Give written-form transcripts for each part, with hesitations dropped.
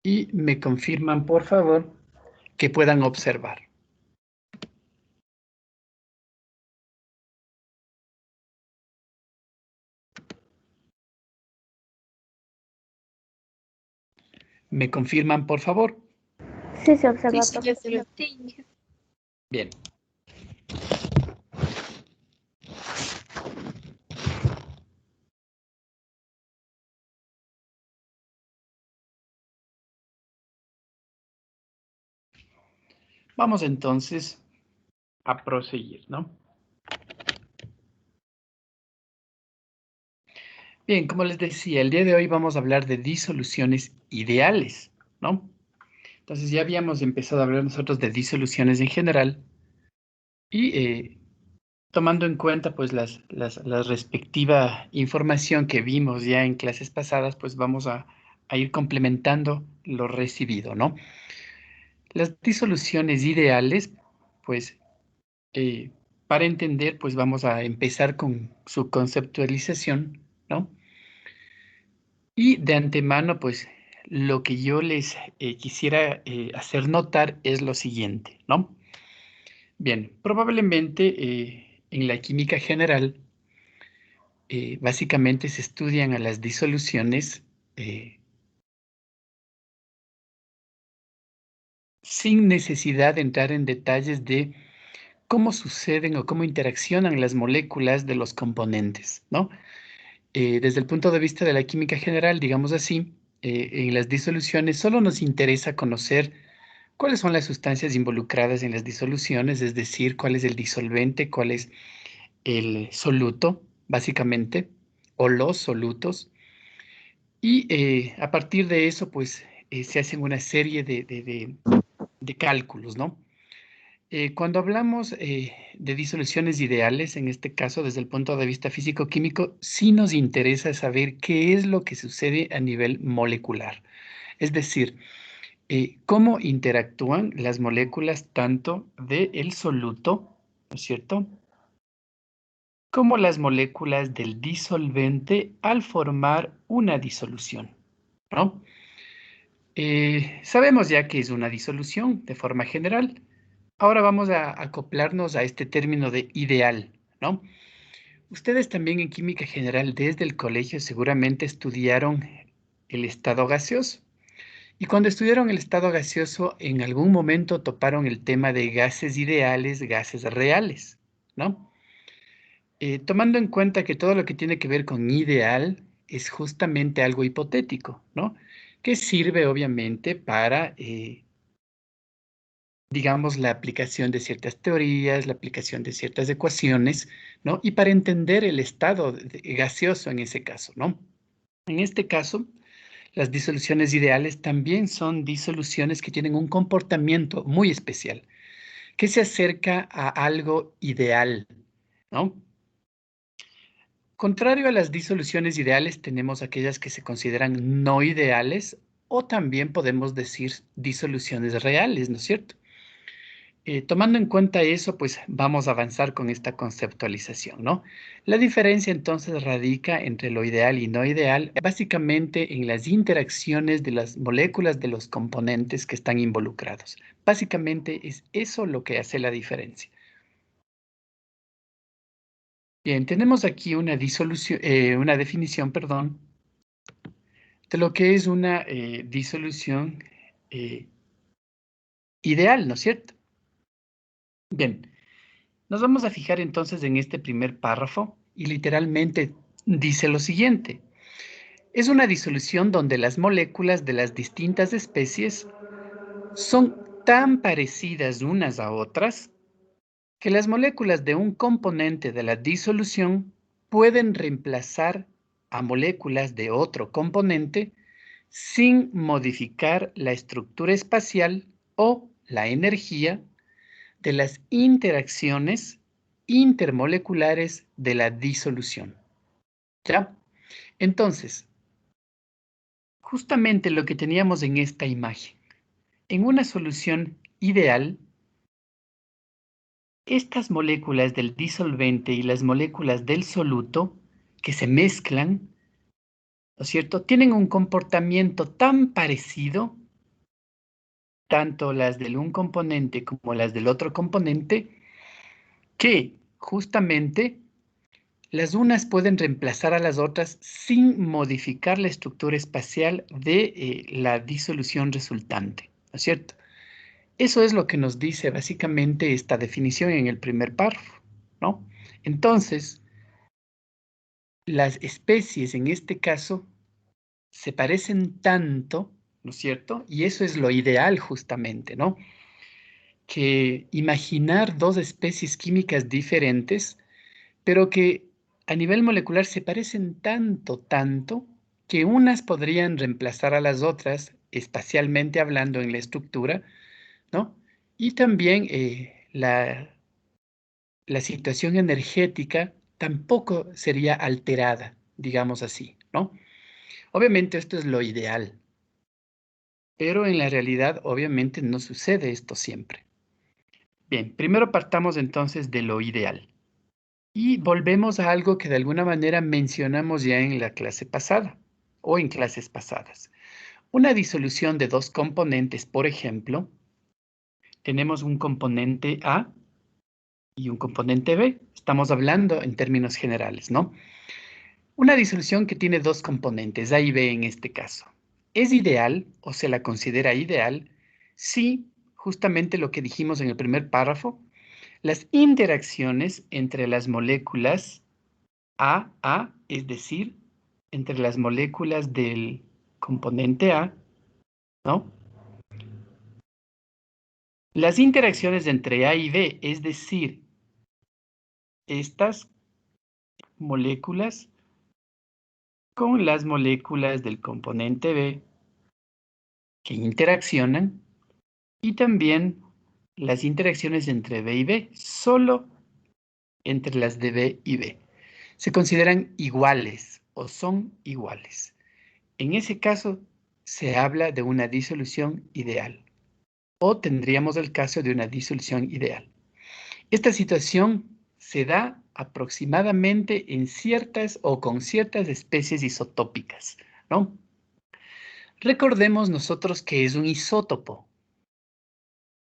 y me confirman, por favor, que puedan observar. ¿Me confirman, por favor? Sí, se observa, Sí, ya se ve. Bien. Vamos entonces a proseguir, ¿no? Bien, como les decía, el día de hoy vamos a hablar de disoluciones ideales, ¿no? Entonces ya habíamos empezado a hablar nosotros de disoluciones en general y tomando en cuenta pues la respectiva información que vimos ya en clases pasadas, pues vamos a ir complementando lo recibido, ¿no? Las disoluciones ideales, pues eh, para entender, pues vamos a empezar con su conceptualización, ¿no? Y de antemano, pues lo que yo les quisiera hacer notar es lo siguiente, ¿no? Bien, probablemente en la química general, básicamente se estudian a las disoluciones sin necesidad de entrar en detalles de cómo suceden o cómo interaccionan las moléculas de los componentes, ¿no? Desde el punto de vista de la química general, digamos así, en las disoluciones solo nos interesa conocer cuáles son las sustancias involucradas en las disoluciones, es decir, cuál es el disolvente, cuál es el soluto, básicamente, o los solutos. Y a partir de eso, pues, se hacen una serie de cálculos, ¿no? Cuando hablamos de disoluciones ideales, en este caso desde el punto de vista físico-químico, sí nos interesa saber qué es lo que sucede a nivel molecular. Es decir, cómo interactúan las moléculas tanto del soluto, ¿no es cierto?, como las moléculas del disolvente al formar una disolución, ¿no? Sabemos ya que es una disolución de forma general. Ahora vamos a acoplarnos a este término de ideal, ¿no? Ustedes también en química general desde el colegio seguramente estudiaron el estado gaseoso. Y cuando estudiaron el estado gaseoso, en algún momento toparon el tema de gases ideales, gases reales, ¿no? Tomando en cuenta que todo lo que tiene que ver con ideal es justamente algo hipotético, ¿no? Que sirve obviamente para digamos, la aplicación de ciertas teorías, la aplicación de ciertas ecuaciones, ¿no? Y para entender el estado gaseoso en ese caso, ¿no? En este caso, las disoluciones ideales también son disoluciones que tienen un comportamiento muy especial, que se acerca a algo ideal, ¿no? Contrario a las disoluciones ideales, tenemos aquellas que se consideran no ideales o también podemos decir disoluciones reales, ¿no es cierto? Tomando en cuenta eso, pues vamos a avanzar con esta conceptualización, ¿no? La diferencia entonces radica entre lo ideal y no ideal, básicamente en las interacciones de las moléculas de los componentes que están involucrados. Básicamente es eso lo que hace la diferencia. Bien, tenemos aquí una definición, perdón, de lo que es una disolución ideal, ¿no es cierto? Bien. Nos vamos a fijar entonces en este primer párrafo y literalmente dice lo siguiente. Es una disolución donde las moléculas de las distintas especies son tan parecidas unas a otras que las moléculas de un componente de la disolución pueden reemplazar a moléculas de otro componente sin modificar la estructura espacial o la energía de las interacciones intermoleculares de la disolución. ¿Ya? Entonces, justamente lo que teníamos en esta imagen, en una solución ideal, estas moléculas del disolvente y las moléculas del soluto que se mezclan, ¿no es cierto?, tienen un comportamiento tan parecido tanto las del un componente como las del otro componente, que justamente las unas pueden reemplazar a las otras sin modificar la estructura espacial de la disolución resultante, ¿no es cierto? Eso es lo que nos dice básicamente esta definición en el primer párrafo, ¿no? Entonces, las especies en este caso se parecen tanto, ¿no es cierto? Y eso es lo ideal justamente, ¿no? Que imaginar dos especies químicas diferentes, pero que a nivel molecular se parecen tanto, que unas podrían reemplazar a las otras, espacialmente hablando en la estructura, ¿no? Y también la situación energética tampoco sería alterada, digamos así, ¿no? Obviamente esto es lo ideal, pero en la realidad obviamente no sucede esto siempre. Bien, primero partamos entonces de lo ideal y volvemos a algo que de alguna manera mencionamos ya en la clase pasada o en clases pasadas. Una disolución de dos componentes, por ejemplo, tenemos un componente A y un componente B. Estamos hablando en términos generales, ¿no? Una disolución que tiene dos componentes, A y B en este caso. Es ideal o se la considera ideal si, justamente lo que dijimos en el primer párrafo, las interacciones entre las moléculas A, es decir, entre las moléculas del componente A, ¿no? Las interacciones entre A y B, es decir, estas moléculas con las moléculas del componente B que interaccionan y también las interacciones entre B y B, solo entre las de B y B. Se consideran iguales o son iguales. En ese caso, se habla de una disolución ideal o tendríamos el caso de una disolución ideal. Esta situación se da aproximadamente en ciertas o con ciertas especies isotópicas, ¿no? Recordemos nosotros que es un isótopo.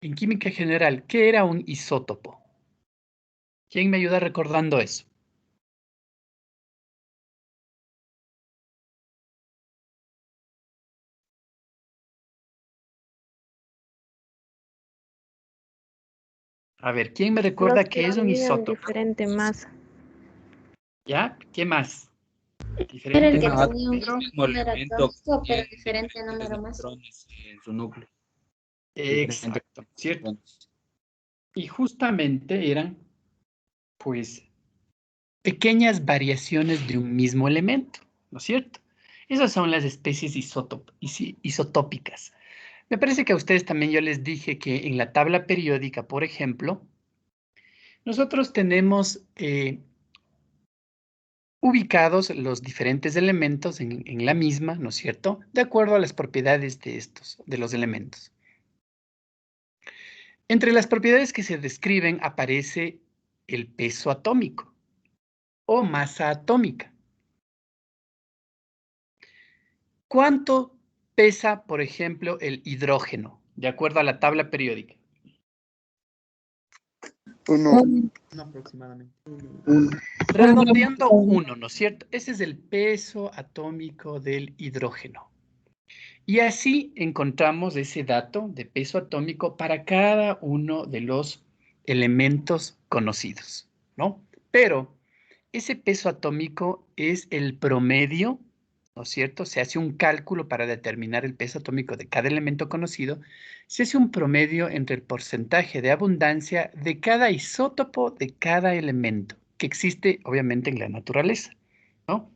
En química general, ¿qué era un isótopo? ¿Quién me ayuda recordando eso? A ver, ¿quién me recuerda Los qué que es un tenían isótopo? diferente masa. ¿Ya? ¿Qué más? Era el Diferente que masa. tenía un Pedro. número atómico, pero diferente número más. En su núcleo. Exacto, ¿cierto? Y justamente eran, pues, pequeñas variaciones de un mismo elemento, ¿no es cierto? Esas son las especies isotópicas. Me parece que a ustedes también yo les dije que en la tabla periódica, por ejemplo, nosotros tenemos ubicados los diferentes elementos en la misma, ¿no es cierto? De acuerdo a las propiedades de los elementos. Entre las propiedades que se describen aparece el peso atómico o masa atómica. ¿Cuánto pesa, por ejemplo, el hidrógeno, de acuerdo a la tabla periódica? Uno aproximadamente. Redondeando 1, ¿no es cierto? Ese es el peso atómico del hidrógeno. Y así encontramos ese dato de peso atómico para cada uno de los elementos conocidos, ¿no? Pero ese peso atómico es el promedio, ¿no es cierto? Se hace un cálculo para determinar el peso atómico de cada elemento conocido. Se hace un promedio entre el porcentaje de abundancia de cada isótopo de cada elemento que existe, obviamente, en la naturaleza, ¿no?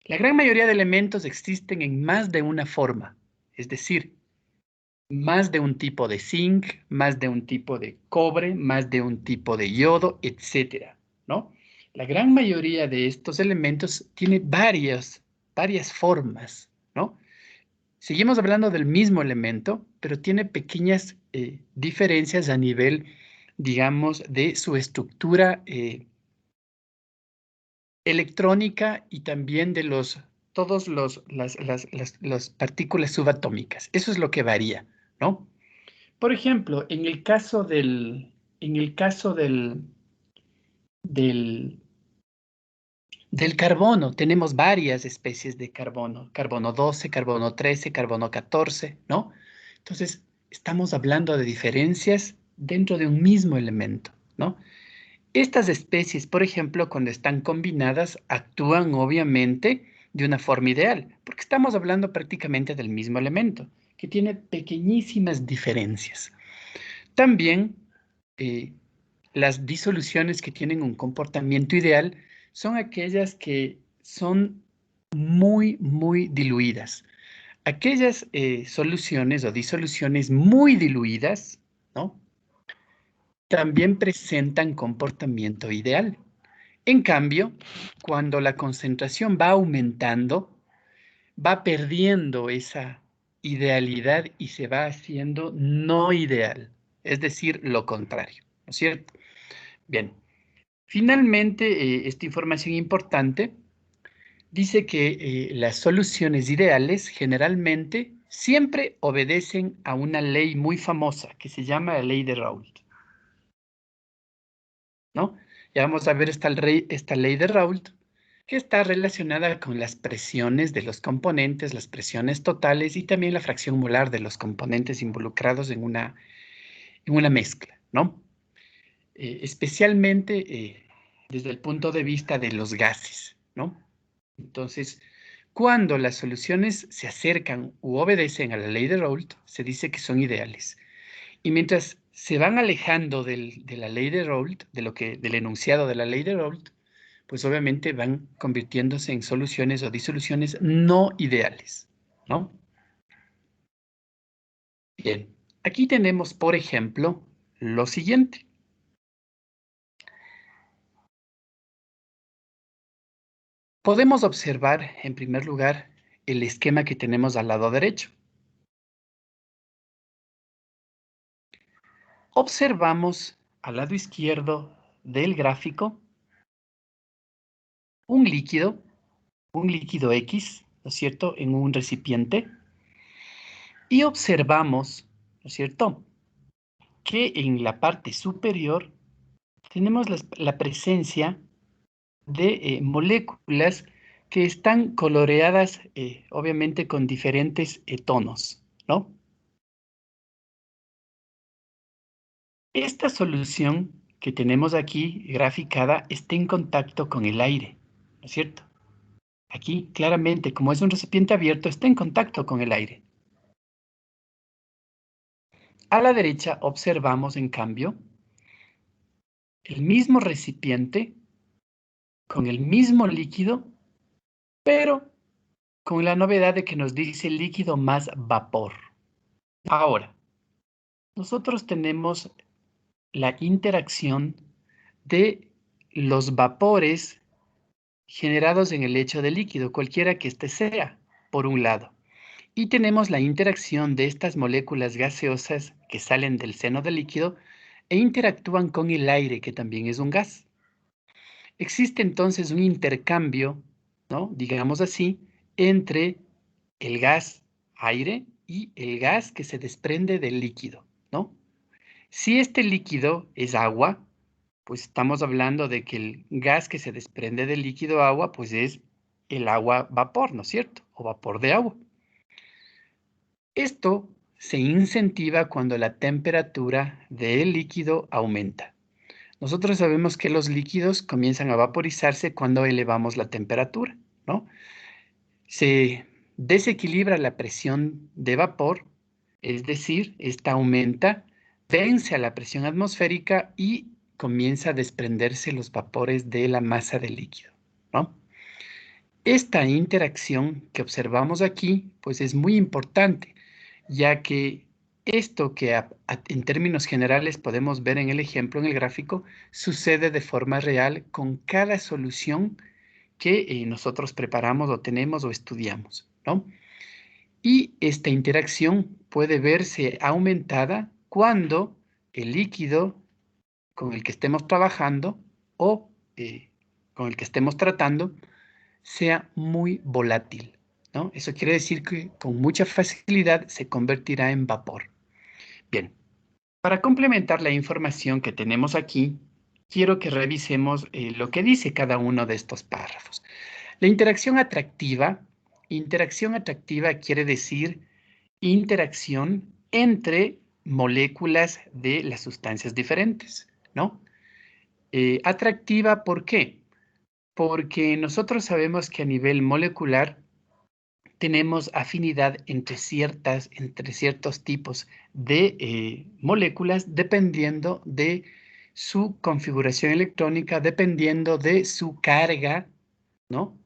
La gran mayoría de elementos existen en más de una forma, es decir, más de un tipo de zinc, más de un tipo de cobre, más de un tipo de yodo, etcétera, ¿no? La gran mayoría de estos elementos tiene varias formas, ¿no? Seguimos hablando del mismo elemento, pero tiene pequeñas diferencias a nivel, digamos, de su estructura electrónica y también de todos las partículas subatómicas. Eso es lo que varía, ¿no? Por ejemplo, en el caso del carbono, tenemos varias especies de carbono. Carbono 12, carbono 13, carbono 14, ¿no? Entonces, estamos hablando de diferencias dentro de un mismo elemento, ¿no? Estas especies, por ejemplo, cuando están combinadas, actúan obviamente de una forma ideal, porque estamos hablando prácticamente del mismo elemento, que tiene pequeñísimas diferencias. También, las disoluciones que tienen un comportamiento ideal son aquellas que son muy, muy diluidas. Aquellas soluciones o disoluciones muy diluidas, ¿no? También presentan comportamiento ideal. En cambio, cuando la concentración va aumentando, va perdiendo esa idealidad y se va haciendo no ideal, es decir, lo contrario, ¿no es cierto? Bien, finalmente, esta información importante dice que las soluciones ideales generalmente siempre obedecen a una ley muy famosa que se llama la ley de Raoult, ¿no? Ya vamos a ver esta ley de Raoult, que está relacionada con las presiones de los componentes, las presiones totales y también la fracción molar de los componentes involucrados en una mezcla, ¿no? Especialmente desde el punto de vista de los gases, ¿no? Entonces, cuando las soluciones se acercan u obedecen a la ley de Raoult, se dice que son ideales. Y mientras se van alejando de la ley de Raoult, del enunciado de la ley de Raoult, pues obviamente van convirtiéndose en soluciones o disoluciones no ideales, ¿no? Bien, aquí tenemos, por ejemplo, lo siguiente. Podemos observar, en primer lugar, el esquema que tenemos al lado derecho. Observamos al lado izquierdo del gráfico un líquido X, ¿no es cierto?, en un recipiente, y observamos, ¿no es cierto?, que en la parte superior tenemos la presencia de moléculas que están coloreadas, obviamente, con diferentes tonos, ¿no? Esta solución que tenemos aquí graficada está en contacto con el aire, ¿no es cierto? Aquí, claramente, como es un recipiente abierto, está en contacto con el aire. A la derecha observamos, en cambio, el mismo recipiente con el mismo líquido, pero con la novedad de que nos dice líquido más vapor. Ahora, nosotros tenemos la interacción de los vapores generados en el lecho de líquido, cualquiera que éste sea, por un lado. Y tenemos la interacción de estas moléculas gaseosas que salen del seno del líquido e interactúan con el aire, que también es un gas. Existe entonces un intercambio, ¿no?, digamos así, entre el gas aire y el gas que se desprende del líquido, ¿no? Si este líquido es agua, pues estamos hablando de que el gas que se desprende del líquido agua, pues es el agua vapor, ¿no es cierto? O vapor de agua. Esto se incentiva cuando la temperatura del líquido aumenta. Nosotros sabemos que los líquidos comienzan a vaporizarse cuando elevamos la temperatura, ¿no? Se desequilibra la presión de vapor, es decir, esta aumenta, vence a la presión atmosférica y comienza a desprenderse los vapores de la masa del líquido, ¿no? Esta interacción que observamos aquí, pues es muy importante, ya que esto que en términos generales podemos ver en el ejemplo, en el gráfico, sucede de forma real con cada solución que nosotros preparamos o tenemos o estudiamos, ¿no? Y esta interacción puede verse aumentada cuando el líquido con el que estemos trabajando o con el que estemos tratando sea muy volátil, ¿no? Eso quiere decir que con mucha facilidad se convertirá en vapor. Bien, Para complementar la información que tenemos aquí, quiero que revisemos lo que dice cada uno de estos párrafos. La interacción atractiva quiere decir interacción entre moléculas de las sustancias diferentes, ¿no? Atractiva, ¿por qué? Porque nosotros sabemos que a nivel molecular tenemos afinidad entre ciertos tipos de moléculas dependiendo de su configuración electrónica, dependiendo de su carga, ¿no?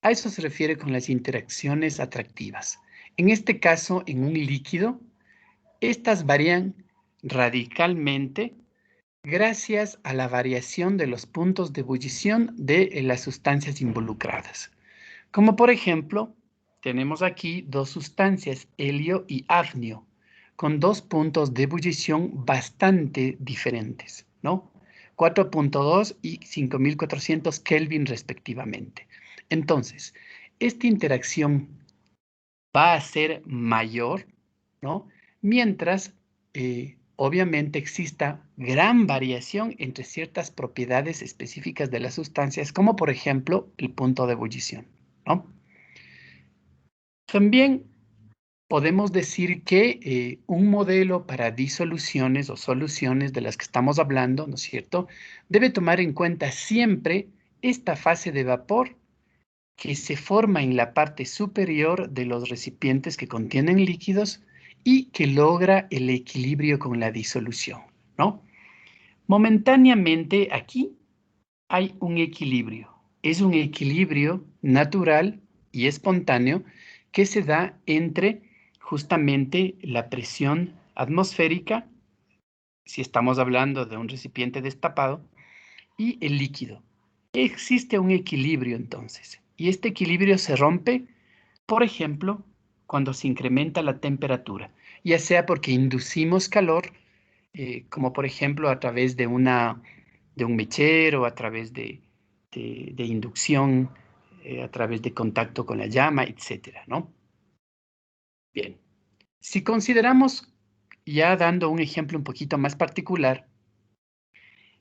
A eso se refiere con las interacciones atractivas. En este caso, en un líquido, estas varían radicalmente gracias a la variación de los puntos de ebullición de las sustancias involucradas. Como por ejemplo, tenemos aquí dos sustancias, helio y hafnio, con dos puntos de ebullición bastante diferentes, ¿no? 4.2 y 5400 Kelvin respectivamente. Entonces, esta interacción va a ser mayor, ¿no? Mientras, obviamente, exista gran variación entre ciertas propiedades específicas de las sustancias, como por ejemplo el punto de ebullición, ¿no? También podemos decir que un modelo para disoluciones o soluciones de las que estamos hablando, ¿no es cierto?, debe tomar en cuenta siempre esta fase de vapor que se forma en la parte superior de los recipientes que contienen líquidos y que logra el equilibrio con la disolución, ¿no? Momentáneamente aquí hay un equilibrio. Es un equilibrio natural y espontáneo que se da entre justamente la presión atmosférica, si estamos hablando de un recipiente destapado, y el líquido. Existe un equilibrio entonces, y este equilibrio se rompe, por ejemplo, cuando se incrementa la temperatura, ya sea porque inducimos calor, como por ejemplo a través de un mechero, a través de inducción, a través de contacto con la llama, etcétera, ¿no? Bien, si consideramos, ya dando un ejemplo un poquito más particular,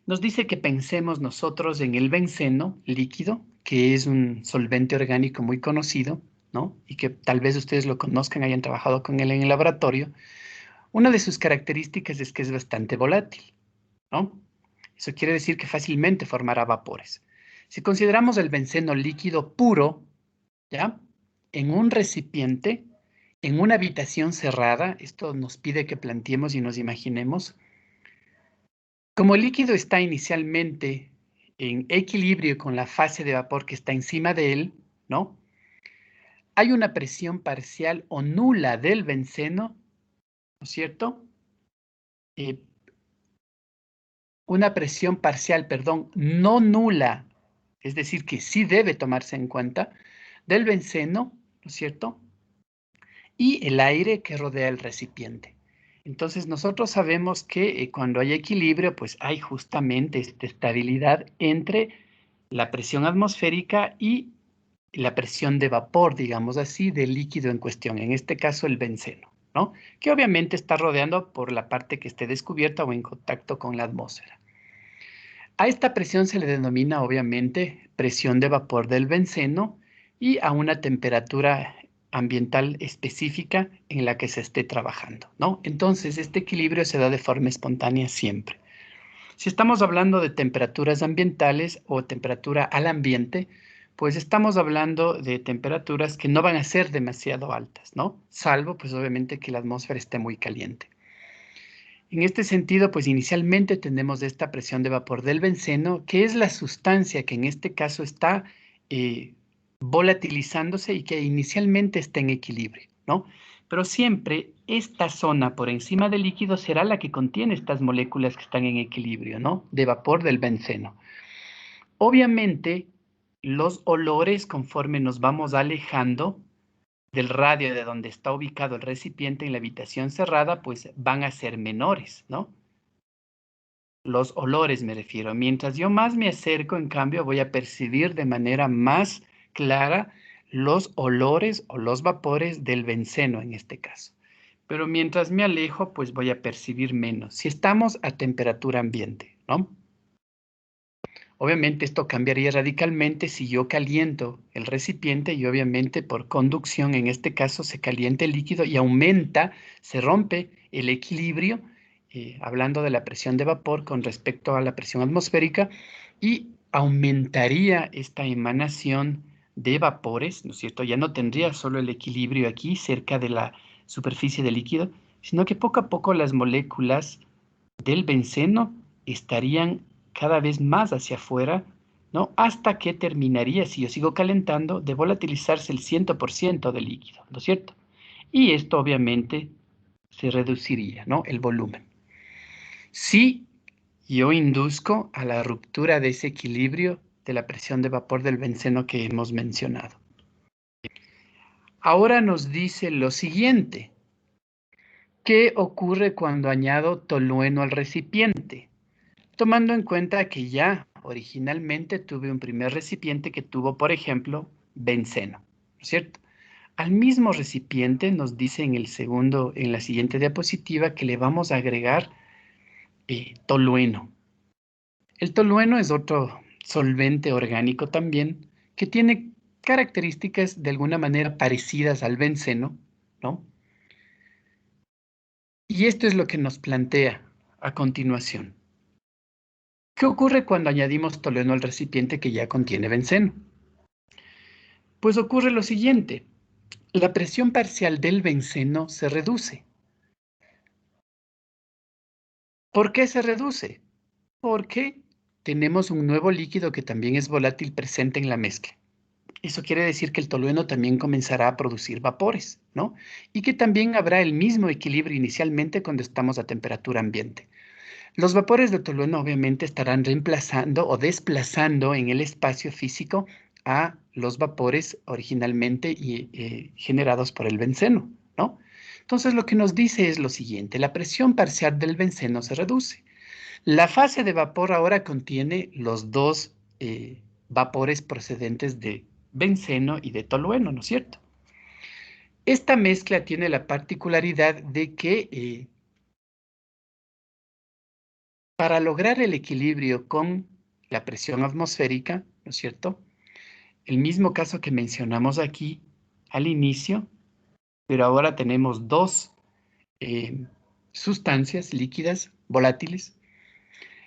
nos dice que pensemos nosotros en el benceno líquido, que es un solvente orgánico muy conocido, ¿no? Y que tal vez ustedes lo conozcan, hayan trabajado con él en el laboratorio. Una de sus características es que es bastante volátil, ¿no? Eso quiere decir que fácilmente formará vapores. Si consideramos el benceno líquido puro, ¿ya? En un recipiente, en una habitación cerrada, esto nos pide que planteemos y nos imaginemos, como el líquido está inicialmente en equilibrio con la fase de vapor que está encima de él, ¿no? Hay una presión parcial o nula del benceno, ¿no es cierto? Una presión parcial, perdón, no nula, es decir, que sí debe tomarse en cuenta, del benceno, ¿no es cierto? Y el aire que rodea el recipiente. Entonces nosotros sabemos que cuando hay equilibrio, pues hay justamente esta estabilidad entre la presión atmosférica y la presión de vapor, digamos así, del líquido en cuestión, en este caso el benceno, ¿no? Que obviamente está rodeando por la parte que esté descubierta o en contacto con la atmósfera. A esta presión se le denomina obviamente presión de vapor del benceno y a una temperatura ambiental específica en la que se esté trabajando, ¿no? Entonces, este equilibrio se da de forma espontánea siempre. Si estamos hablando de temperaturas ambientales o temperatura al ambiente, pues estamos hablando de temperaturas que no van a ser demasiado altas, ¿no? Salvo, pues obviamente, que la atmósfera esté muy caliente. En este sentido, pues inicialmente tenemos esta presión de vapor del benceno, que es la sustancia que en este caso está volatilizándose y que inicialmente está en equilibrio, ¿no? Pero siempre esta zona por encima del líquido será la que contiene estas moléculas que están en equilibrio, ¿no? De vapor del benceno. Obviamente, los olores, conforme nos vamos alejando del radio de donde está ubicado el recipiente en la habitación cerrada, pues van a ser menores, ¿no? Los olores me refiero. Mientras yo más me acerco, en cambio, voy a percibir de manera más clara los olores o los vapores del benceno en este caso. pero mientras me alejo, pues voy a percibir menos. Si estamos a temperatura ambiente, ¿no? Obviamente esto cambiaría radicalmente si yo caliento el recipiente y obviamente por conducción, en este caso, se calienta el líquido y aumenta, se rompe el equilibrio, hablando de la presión de vapor con respecto a la presión atmosférica, y aumentaría esta emanación de vapores, ¿no es cierto? Ya no tendría solo el equilibrio aquí cerca de la superficie del líquido, sino que poco a poco las moléculas del benceno estarían cada vez más hacia afuera, ¿no? Hasta que terminaría, si yo sigo calentando, de volatilizarse el 100% del líquido, ¿no es cierto? Y esto obviamente se reduciría, ¿no? El volumen. Si yo induzco a la ruptura de ese equilibrio de la presión de vapor del benceno que hemos mencionado. Ahora nos dice lo siguiente. ¿Qué ocurre cuando añado tolueno al recipiente? Tomando en cuenta que ya originalmente tuve un primer recipiente que tuvo, por ejemplo, benceno, ¿no es cierto? Al mismo recipiente nos dice en la siguiente diapositiva que le vamos a agregar tolueno. El tolueno es otro solvente orgánico también que tiene características de alguna manera parecidas al benceno, ¿no? Y esto es lo que nos plantea a continuación. ¿Qué ocurre cuando añadimos tolueno al recipiente que ya contiene benceno? Pues ocurre lo siguiente. La presión parcial del benceno se reduce. ¿Por qué se reduce? Porque tenemos un nuevo líquido que también es volátil presente en la mezcla. Eso quiere decir que el tolueno también comenzará a producir vapores, ¿no? Y que también habrá el mismo equilibrio inicialmente cuando estamos a temperatura ambiente. Los vapores de tolueno obviamente estarán reemplazando o desplazando en el espacio físico a los vapores originalmente generados por el benceno, ¿no? Entonces lo que nos dice es lo siguiente, la presión parcial del benceno se reduce. La fase de vapor ahora contiene los dos vapores procedentes de benceno y de tolueno, ¿no es cierto? Esta mezcla tiene la particularidad de que para lograr el equilibrio con la presión atmosférica, ¿no es cierto? El mismo caso que mencionamos aquí al inicio, pero ahora tenemos dos sustancias líquidas volátiles.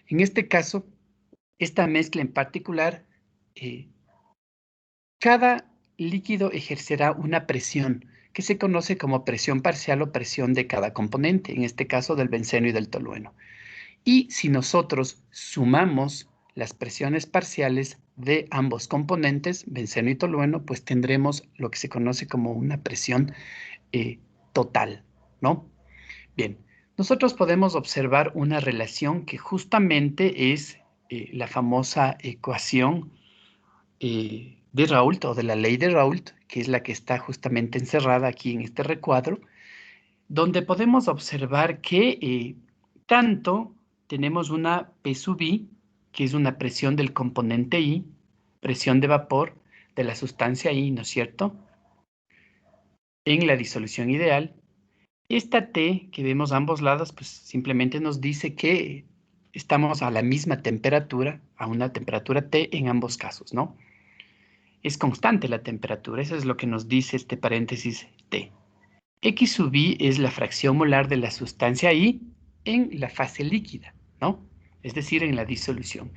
En este caso, esta mezcla en particular, cada líquido ejercerá una presión que se conoce como presión parcial o presión de cada componente, en este caso del benceno y del tolueno. Y si nosotros sumamos las presiones parciales de ambos componentes, benceno y tolueno, pues tendremos lo que se conoce como una presión total, ¿no? Bien, nosotros podemos observar una relación que justamente es la famosa ecuación de Raoult o de la ley de Raoult, que es la que está justamente encerrada aquí en este recuadro, donde podemos observar que tanto tenemos una P sub I, que es una presión del componente I, presión de vapor de la sustancia I, ¿no es cierto?, en la disolución ideal. Esta T que vemos a ambos lados, pues simplemente nos dice que estamos a la misma temperatura, a una temperatura T en ambos casos, ¿no? Es constante la temperatura, eso es lo que nos dice este paréntesis T. X sub I es la fracción molar de la sustancia I en la fase líquida, ¿no? Es decir, en la disolución.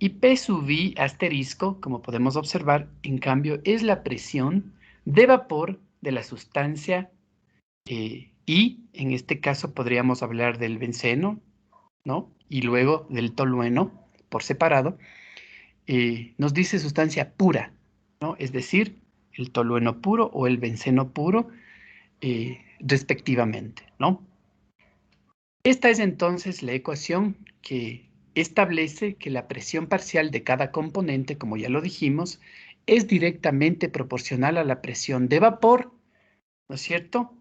Y P sub I asterisco, como podemos observar, en cambio, es la presión de vapor de la sustancia I. En este caso podríamos hablar del benceno, ¿no? Y luego del tolueno por separado. Nos dice sustancia pura, ¿no? Es decir, el tolueno puro o el benceno puro, respectivamente, ¿no? Esta es entonces la ecuación que establece que la presión parcial de cada componente, como ya lo dijimos, es directamente proporcional a la presión de vapor, ¿no es cierto?,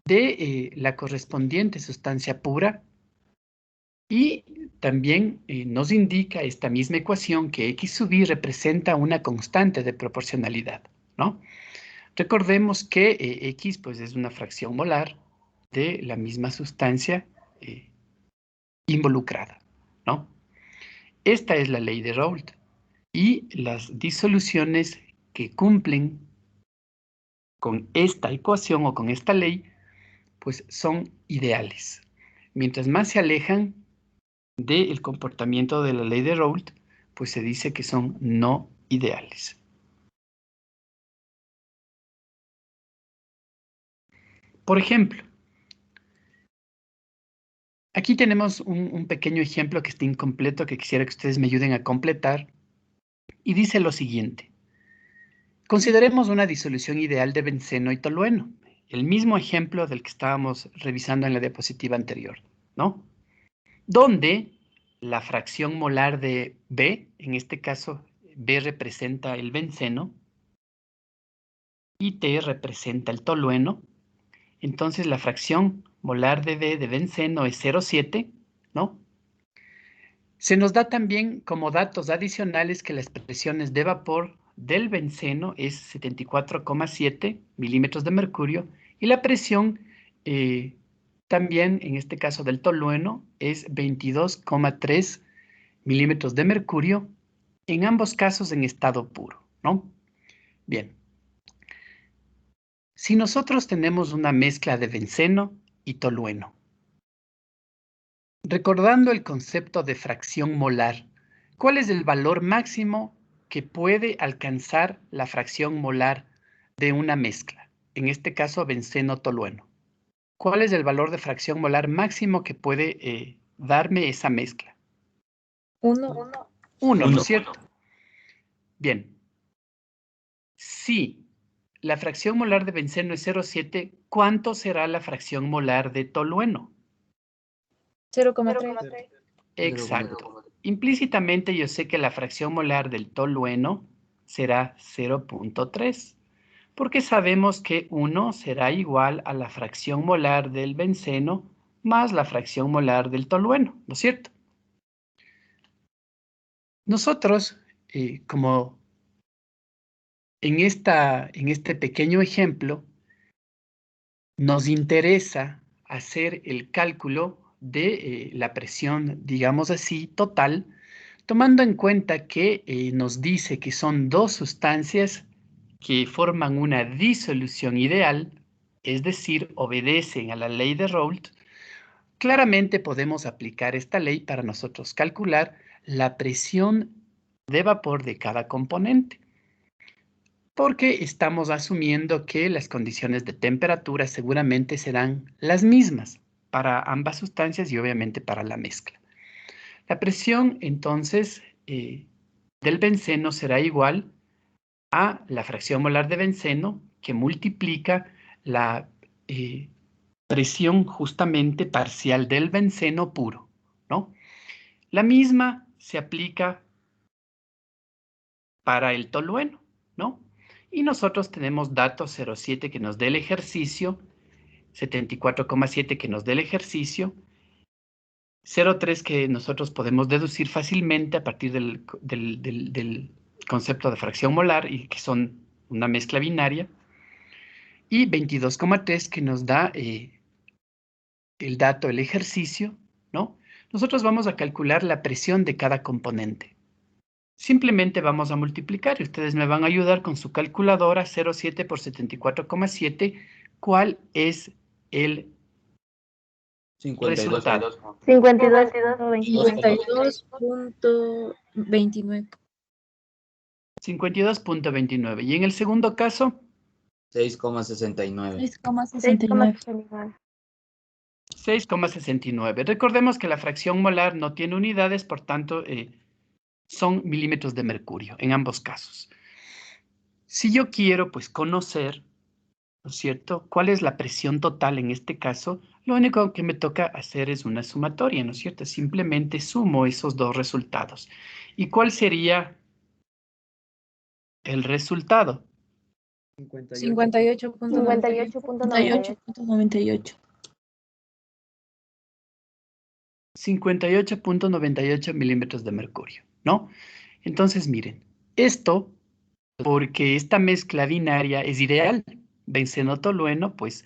de la correspondiente sustancia pura, y también nos indica esta misma ecuación que X sub I representa una constante de proporcionalidad, ¿no? Recordemos que X pues, es una fracción molar de la misma sustancia involucrada, ¿no? Esta es la ley de Raoult. Y las disoluciones que cumplen con esta ecuación o con esta ley, pues son ideales. Mientras más se alejan del comportamiento de la ley de Raoult, pues se dice que son no ideales. Por ejemplo, aquí tenemos un pequeño ejemplo que está incompleto, que quisiera que ustedes me ayuden a completar, y dice lo siguiente. Consideremos una disolución ideal de benceno y tolueno, el mismo ejemplo del que estábamos revisando en la diapositiva anterior, ¿no? Donde la fracción molar de B, en este caso B representa el benceno y T representa el tolueno. Entonces la fracción molar de B de benceno es 0,7, ¿no? Se nos da también como datos adicionales que las presiones de vapor del benceno es 74,7 milímetros de mercurio y la presión también, en este caso del tolueno, es 22,3 milímetros de mercurio, en ambos casos en estado puro, ¿no? Bien. Si nosotros tenemos una mezcla de benceno y tolueno, recordando el concepto de fracción molar, ¿cuál es el valor máximo que puede alcanzar la fracción molar de una mezcla? En este caso, benceno-tolueno. ¿Cuál es el valor de fracción molar máximo que puede darme esa mezcla? 1. 1, ¿no es cierto? Bien. Si la fracción molar de benceno es 0,7, ¿cuánto será la fracción molar de tolueno? 0,3. Exacto. Implícitamente yo sé que la fracción molar del tolueno será 0,3, porque sabemos que 1 será igual a la fracción molar del benceno más la fracción molar del tolueno, ¿no es cierto? Nosotros, como en este pequeño ejemplo, nos interesa hacer el cálculo de la presión, digamos así, total, tomando en cuenta que nos dice que son dos sustancias que forman una disolución ideal, es decir, obedecen a la ley de Raoult. Claramente podemos aplicar esta ley para nosotros calcular la presión de vapor de cada componente, porque estamos asumiendo que las condiciones de temperatura seguramente serán las mismas para ambas sustancias y obviamente para la mezcla. La presión, entonces, del benceno será igual a la fracción molar de benceno que multiplica la presión justamente parcial del benceno puro, ¿no? La misma se aplica para el tolueno, ¿no? Y nosotros tenemos datos 0,7 que nos dé el ejercicio, 74,7 que nos dé el ejercicio, 0,3 que nosotros podemos deducir fácilmente a partir del concepto de fracción molar y que son una mezcla binaria, y 22,3 que nos da el dato, el ejercicio, ¿no? Nosotros vamos a calcular la presión de cada componente. Simplemente vamos a multiplicar y ustedes me van a ayudar con su calculadora 0,7 por 74,7. ¿Cuál es el 52. resultado? 52.29. 52,29. Y en el segundo caso, 6,69. 6,69. 6,69. Recordemos que la fracción molar no tiene unidades, por tanto, son milímetros de mercurio en ambos casos. Si yo quiero, pues, conocer, ¿no es cierto?, cuál es la presión total en este caso, lo único que me toca hacer es una sumatoria, ¿no es cierto? Simplemente sumo esos dos resultados. ¿Y cuál sería el resultado? 58.98. 58,98 milímetros de mercurio, ¿no? Entonces, miren, esto, porque esta mezcla binaria es ideal, benceno-tolueno, pues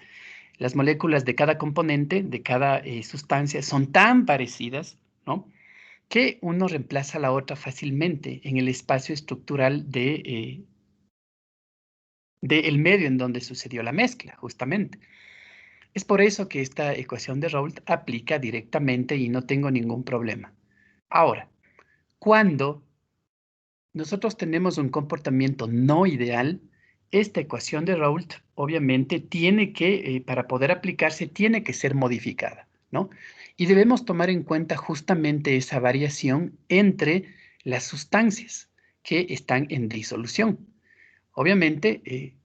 las moléculas de cada componente, de cada sustancia, son tan parecidas, ¿no?, que uno reemplaza a la otra fácilmente en el espacio estructural del medio en donde sucedió la mezcla, justamente. Es por eso que esta ecuación de Raoult aplica directamente y no tengo ningún problema. Ahora, cuando nosotros tenemos un comportamiento no ideal, esta ecuación de Raoult obviamente tiene que, para poder aplicarse, tiene que ser modificada, ¿no? Y debemos tomar en cuenta justamente esa variación entre las sustancias que están en disolución. Obviamente,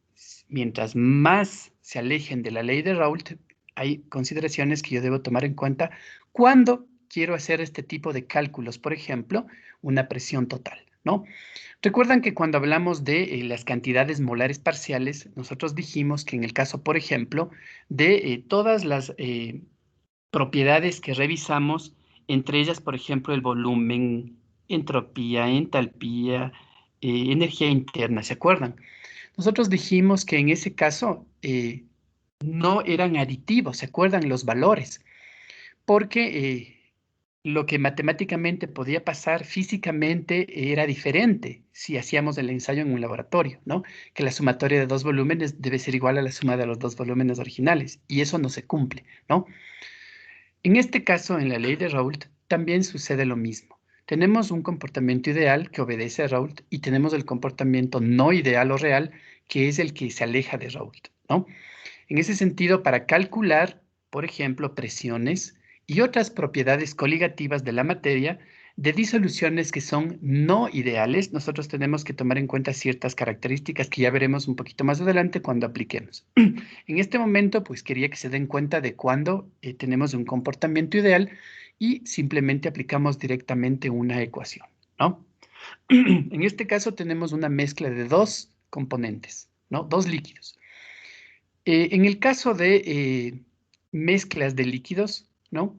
mientras más se alejen de la ley de Raoult, hay consideraciones que yo debo tomar en cuenta cuando quiero hacer este tipo de cálculos, por ejemplo, una presión total, ¿no? Recuerdan que cuando hablamos de las cantidades molares parciales, nosotros dijimos que en el caso, por ejemplo, de todas las propiedades que revisamos, entre ellas, por ejemplo, el volumen, entropía, entalpía, energía interna, ¿se acuerdan? Nosotros dijimos que en ese caso no eran aditivos, ¿se acuerdan? Los valores, porque lo que matemáticamente podía pasar físicamente era diferente si hacíamos el ensayo en un laboratorio, ¿no? Que la sumatoria de dos volúmenes debe ser igual a la suma de los dos volúmenes originales, y eso no se cumple, ¿no? En este caso, en la ley de Raoult, también sucede lo mismo. Tenemos un comportamiento ideal que obedece a Raoult y tenemos el comportamiento no ideal o real, que es el que se aleja de Raoult, ¿no? En ese sentido, para calcular, por ejemplo, presiones y otras propiedades coligativas de la materia, de disoluciones que son no ideales, nosotros tenemos que tomar en cuenta ciertas características que ya veremos un poquito más adelante cuando apliquemos. En este momento, pues quería que se den cuenta de cuando tenemos un comportamiento ideal y simplemente aplicamos directamente una ecuación, ¿no? En este caso tenemos una mezcla de dos componentes, ¿no? Dos líquidos. En el caso de mezclas de líquidos, ¿no?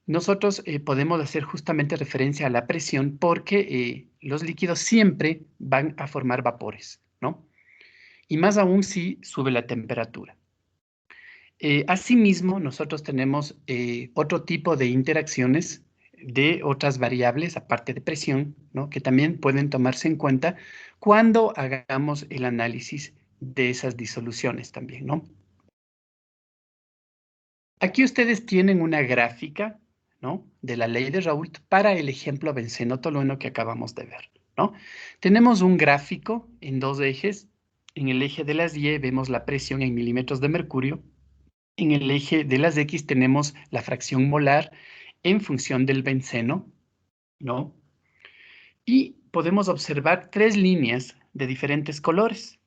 Nosotros podemos hacer justamente referencia a la presión porque los líquidos siempre van a formar vapores, ¿no? Y más aún si sube la temperatura. Asimismo, nosotros tenemos otro tipo de interacciones de otras variables, aparte de presión, ¿no?, que también pueden tomarse en cuenta cuando hagamos el análisis de esas disoluciones también, ¿no? Aquí ustedes tienen una gráfica, ¿no?, de la ley de Raoult para el ejemplo benceno-tolueno que acabamos de ver, ¿no? Tenemos un gráfico en dos ejes. En el eje de las Y vemos la presión en milímetros de mercurio. En el eje de las X tenemos la fracción molar en función del benceno, ¿no? Y podemos observar tres líneas de diferentes colores.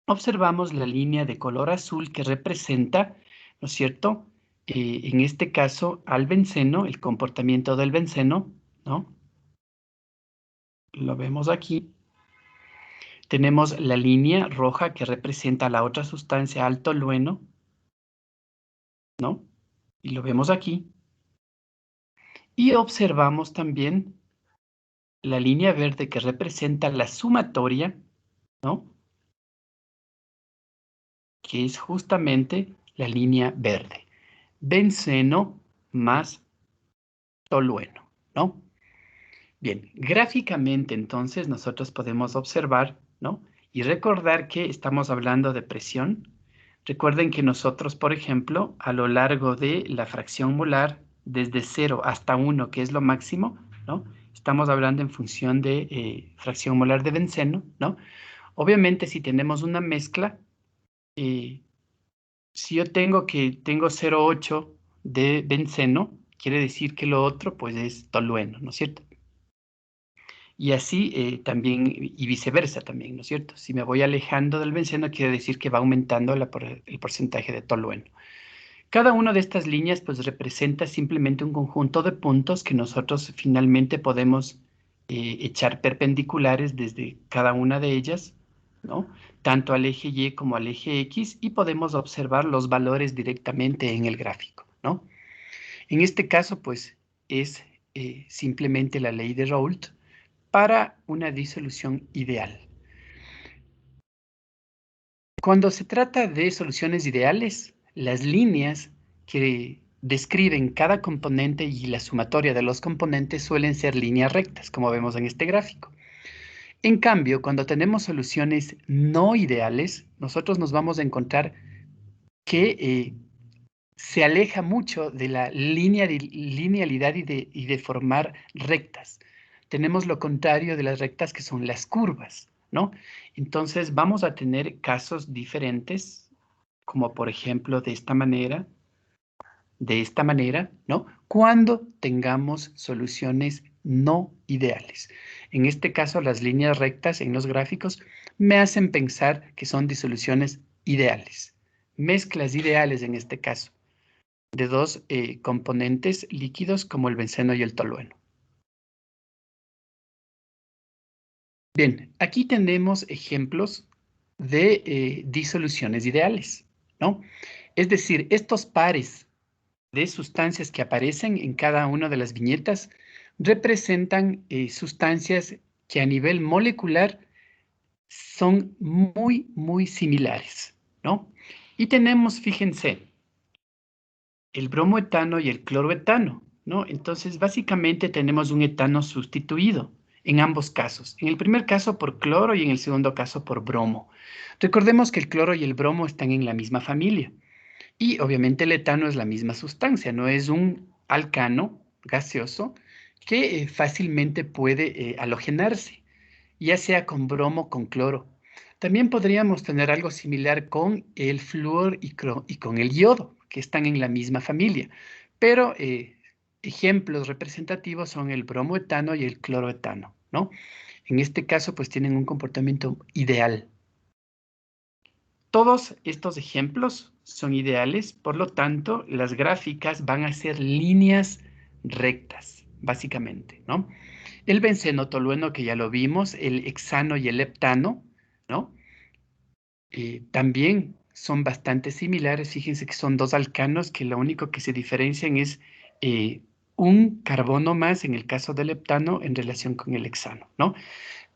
Observamos la línea de color azul que representa, ¿no es cierto?, en este caso al benceno, el comportamiento del benceno, ¿no? Lo vemos aquí. Tenemos la línea roja que representa la otra sustancia, al tolueno, ¿no? Y lo vemos aquí. Y observamos también la línea verde que representa la sumatoria, ¿no?, que es justamente la línea verde. Benceno más tolueno, ¿no? Bien, gráficamente entonces nosotros podemos observar, ¿no?, y recordar que estamos hablando de presión. Recuerden que nosotros, por ejemplo, a lo largo de la fracción molar, desde 0 hasta 1, que es lo máximo, ¿no?, estamos hablando en función de fracción molar de benceno, ¿no? Obviamente, si tenemos una mezcla, si yo tengo 0,8 de benceno, quiere decir que lo otro, pues, es tolueno, ¿no es cierto? Y así también, y viceversa también, ¿no es cierto? Si me voy alejando del benceno, quiere decir que va aumentando el porcentaje de tolueno. Cada una de estas líneas, pues, representa simplemente un conjunto de puntos que nosotros finalmente podemos echar perpendiculares desde cada una de ellas, ¿no?, tanto al eje Y como al eje X, y podemos observar los valores directamente en el gráfico, ¿no? En este caso, pues, es simplemente la ley de Raoult para una disolución ideal. Cuando se trata de soluciones ideales, las líneas que describen cada componente y la sumatoria de los componentes suelen ser líneas rectas, como vemos en este gráfico. En cambio, cuando tenemos soluciones no ideales, nosotros nos vamos a encontrar que se aleja mucho de la linealidad y de formar rectas. Tenemos lo contrario de las rectas, que son las curvas, ¿no? Entonces vamos a tener casos diferentes, como por ejemplo de esta manera, ¿no? Cuando tengamos soluciones no ideales. En este caso, las líneas rectas en los gráficos me hacen pensar que son disoluciones ideales, mezclas ideales en este caso, de dos componentes líquidos como el benceno y el tolueno. Bien, aquí tenemos ejemplos de disoluciones ideales, ¿no? Es decir, estos pares de sustancias que aparecen en cada una de las viñetas representan sustancias que a nivel molecular son muy, muy similares, ¿no? Y tenemos, fíjense, el bromoetano y el cloroetano, ¿no? Entonces, básicamente tenemos un etano sustituido en ambos casos. En el primer caso por cloro y en el segundo caso por bromo. Recordemos que el cloro y el bromo están en la misma familia. Y obviamente el etano es la misma sustancia, no es un alcano gaseoso que fácilmente puede halogenarse, ya sea con bromo o con cloro. También podríamos tener algo similar con el flúor y con el yodo, que están en la misma familia, pero ejemplos representativos son el bromoetano y el cloroetano, ¿no? En este caso, pues tienen un comportamiento ideal. Todos estos ejemplos son ideales, por lo tanto, las gráficas van a ser líneas rectas, básicamente, ¿no? El benceno tolueno, que ya lo vimos, el hexano y el heptano, ¿no? También son bastante similares. Fíjense que son dos alcanos que lo único que se diferencian es un carbono más en el caso del heptano en relación con el hexano, ¿no?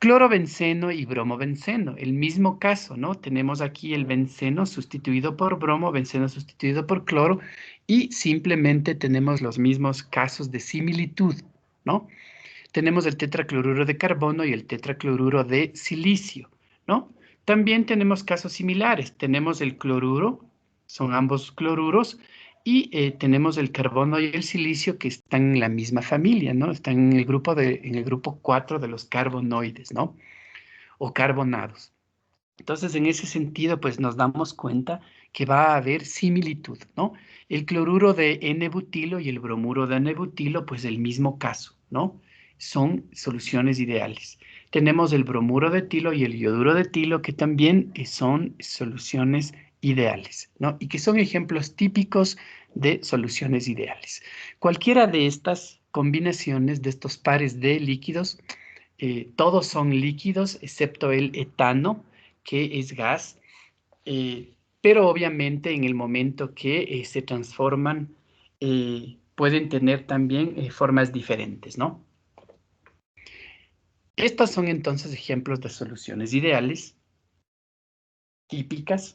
Clorobenceno y bromobenceno, el mismo caso, ¿no? Tenemos aquí el benceno sustituido por bromo, benceno sustituido por cloro, y simplemente tenemos los mismos casos de similitud, ¿no? Tenemos el tetracloruro de carbono y el tetracloruro de silicio, ¿no? También tenemos casos similares. Tenemos el cloruro, son ambos cloruros, y tenemos el carbono y el silicio que están en la misma familia, ¿no? Están en el grupo 4 de los carbonoides, ¿no? O carbonados. Entonces, en ese sentido, pues nos damos cuenta que va a haber similitud, ¿no? El cloruro de N-butilo y el bromuro de N-butilo, pues el mismo caso, ¿no? Son soluciones ideales. Tenemos el bromuro de etilo y el ioduro de etilo, que también son soluciones ideales, ¿no? Y que son ejemplos típicos de soluciones ideales. Cualquiera de estas combinaciones, de estos pares de líquidos, todos son líquidos, excepto el etano, que es gas, pero obviamente en el momento que se transforman, pueden tener también formas diferentes, ¿no? Estos son entonces ejemplos de soluciones ideales, típicas,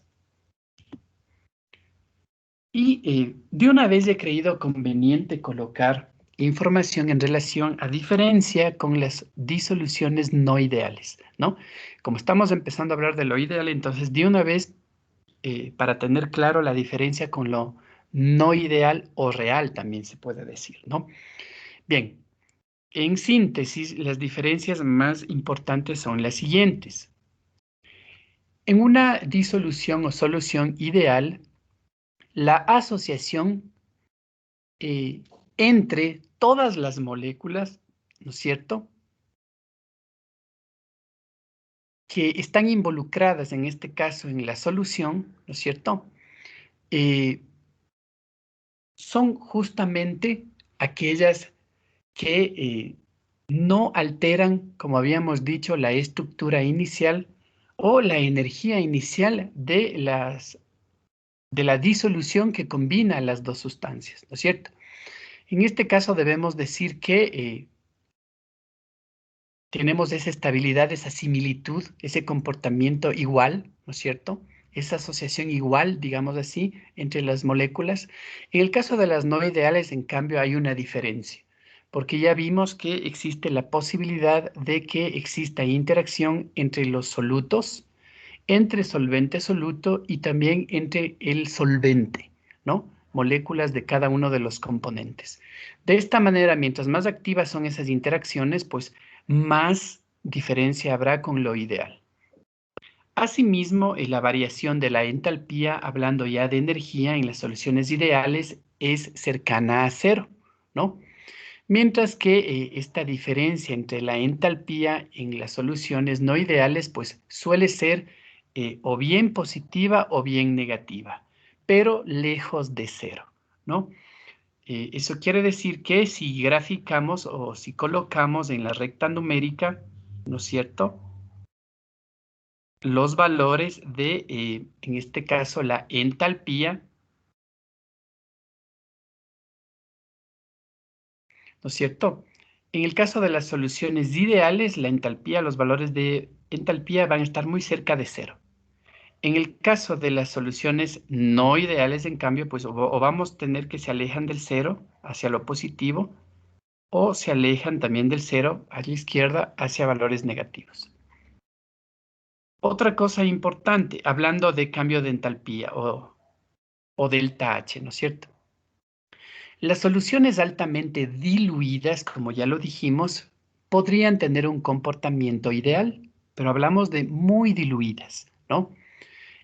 y de una vez he creído conveniente colocar información en relación a diferencia con las disoluciones no ideales, ¿no? Como estamos empezando a hablar de lo ideal, entonces de una vez para tener claro la diferencia con lo no ideal o real, también se puede decir, ¿no? Bien, en síntesis, las diferencias más importantes son las siguientes. En una disolución o solución ideal, la asociación entre todas las moléculas, ¿no es cierto?, que están involucradas en este caso en la solución, ¿no es cierto?, son justamente aquellas que no alteran, como habíamos dicho, la estructura inicial o la energía inicial de la disolución que combina las dos sustancias, ¿no es cierto? En este caso debemos decir que tenemos esa estabilidad, esa similitud, ese comportamiento igual, ¿no es cierto?, esa asociación igual, digamos así, entre las moléculas. En el caso de las no ideales, en cambio, hay una diferencia, porque ya vimos que existe la posibilidad de que exista interacción entre los solutos, entre solvente-soluto y también entre el solvente, ¿no? Moléculas de cada uno de los componentes. De esta manera, mientras más activas son esas interacciones, pues más diferencia habrá con lo ideal. Asimismo, la variación de la entalpía, hablando ya de energía en las soluciones ideales, es cercana a cero, ¿no? Mientras que esta diferencia entre la entalpía en las soluciones no ideales, pues suele ser o bien positiva o bien negativa, pero lejos de cero, ¿no? Eso quiere decir que si graficamos o si colocamos en la recta numérica, ¿no es cierto?, los valores de, en este caso, la entalpía, ¿no es cierto? En el caso de las soluciones ideales, la entalpía, los valores de entalpía van a estar muy cerca de cero. En el caso de las soluciones no ideales, en cambio, pues o vamos a tener que se alejan del cero hacia lo positivo, o se alejan también del cero a la izquierda hacia valores negativos. Otra cosa importante, hablando de cambio de entalpía o delta H, ¿no es cierto? Las soluciones altamente diluidas, como ya lo dijimos, podrían tener un comportamiento ideal, pero hablamos de muy diluidas, ¿no?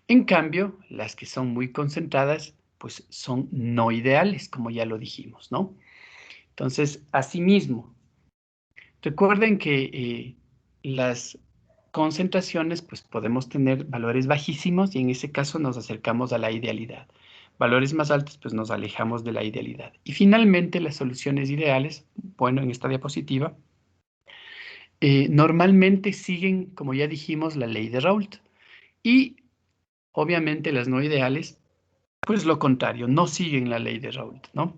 En cambio, las que son muy concentradas, pues son no ideales, como ya lo dijimos, ¿no? Entonces, asimismo, recuerden que las concentraciones, pues podemos tener valores bajísimos y en ese caso nos acercamos a la idealidad. Valores más altos, pues nos alejamos de la idealidad. Y finalmente, las soluciones ideales, bueno, en esta diapositiva, normalmente siguen, como ya dijimos, la ley de Raoult. Y obviamente las no ideales, pues lo contrario, no siguen la ley de Raoult, ¿no?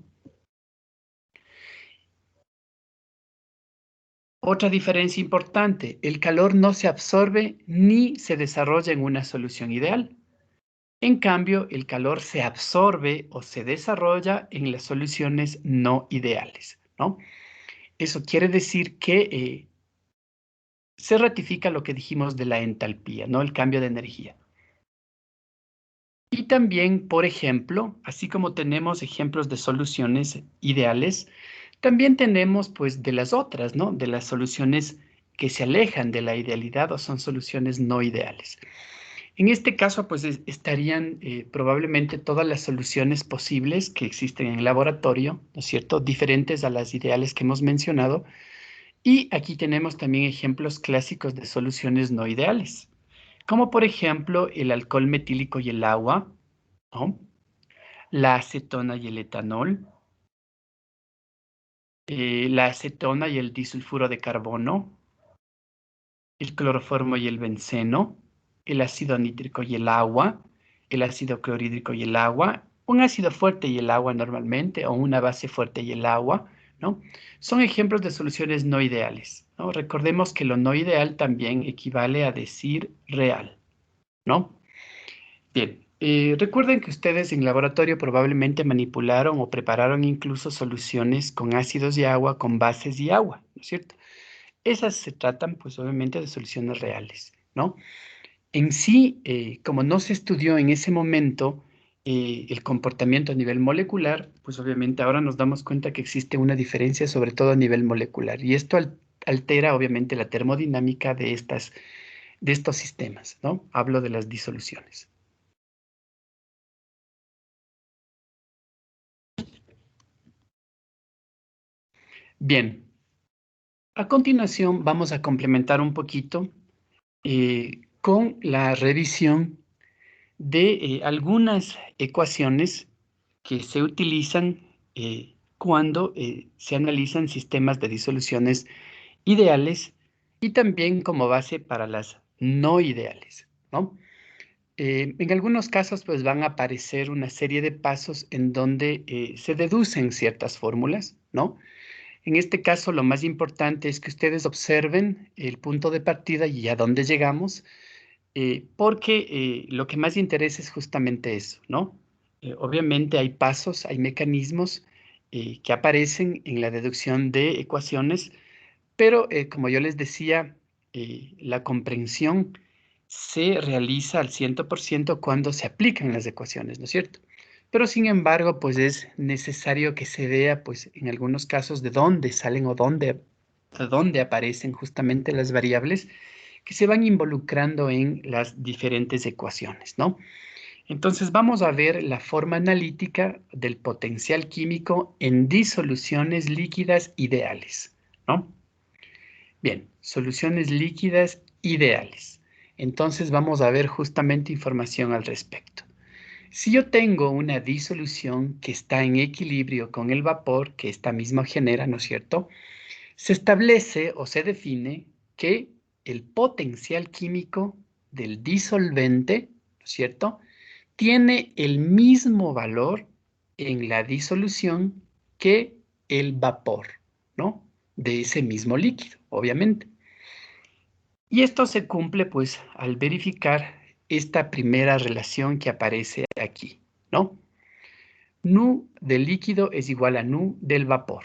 Otra diferencia importante, el calor no se absorbe ni se desarrolla en una solución ideal. En cambio, el calor se absorbe o se desarrolla en las soluciones no ideales, ¿no? Eso quiere decir que se ratifica lo que dijimos de la entalpía, ¿no? El cambio de energía. Y también, por ejemplo, así como tenemos ejemplos de soluciones ideales, también tenemos, pues, de las otras, ¿no? De las soluciones que se alejan de la idealidad o son soluciones no ideales. En este caso, pues, estarían probablemente todas las soluciones posibles que existen en el laboratorio, ¿no es cierto? Diferentes a las ideales que hemos mencionado. Y aquí tenemos también ejemplos clásicos de soluciones no ideales, como por ejemplo el alcohol metílico y el agua, ¿no? La acetona y el etanol, la acetona y el disulfuro de carbono, el cloroformo y el benceno, el ácido nítrico y el agua, el ácido clorhídrico y el agua, un ácido fuerte y el agua normalmente, o una base fuerte y el agua, ¿no? Son ejemplos de soluciones no ideales, ¿no? Recordemos que lo no ideal también equivale a decir real, ¿no? Bien, recuerden que ustedes en laboratorio probablemente manipularon o prepararon incluso soluciones con ácidos y agua, con bases y agua, ¿no es cierto? Esas se tratan, pues, obviamente de soluciones reales, ¿no? En sí, como no se estudió en ese momento el comportamiento a nivel molecular, pues obviamente ahora nos damos cuenta que existe una diferencia, sobre todo a nivel molecular, y esto altera obviamente la termodinámica de estos sistemas, ¿no? Hablo de las disoluciones. Bien, a continuación vamos a complementar un poquito con la revisión de algunas ecuaciones que se utilizan cuando se analizan sistemas de disoluciones ideales y también como base para las no ideales, ¿no? En algunos casos, pues, van a aparecer una serie de pasos en donde se deducen ciertas fórmulas, ¿no? En este caso, lo más importante es que ustedes observen el punto de partida y a dónde llegamos. porque lo que más interesa es justamente eso, ¿no? Obviamente hay pasos, hay mecanismos que aparecen en la deducción de ecuaciones, pero como yo les decía, la comprensión se realiza al 100% cuando se aplican las ecuaciones, ¿no es cierto? Pero sin embargo, pues es necesario que se vea, pues en algunos casos, de dónde salen o de dónde aparecen justamente las variables que se van involucrando en las diferentes ecuaciones, ¿no? Entonces vamos a ver la forma analítica del potencial químico en disoluciones líquidas ideales, ¿no? Bien, soluciones líquidas ideales. Entonces vamos a ver justamente información al respecto. Si yo tengo una disolución que está en equilibrio con el vapor que esta misma genera, ¿no es cierto? Se establece o se define que el potencial químico del disolvente, ¿no es cierto?, tiene el mismo valor en la disolución que el vapor, ¿no?, de ese mismo líquido, obviamente. Y esto se cumple, pues, al verificar esta primera relación que aparece aquí, ¿no? Nu del líquido es igual a nu del vapor.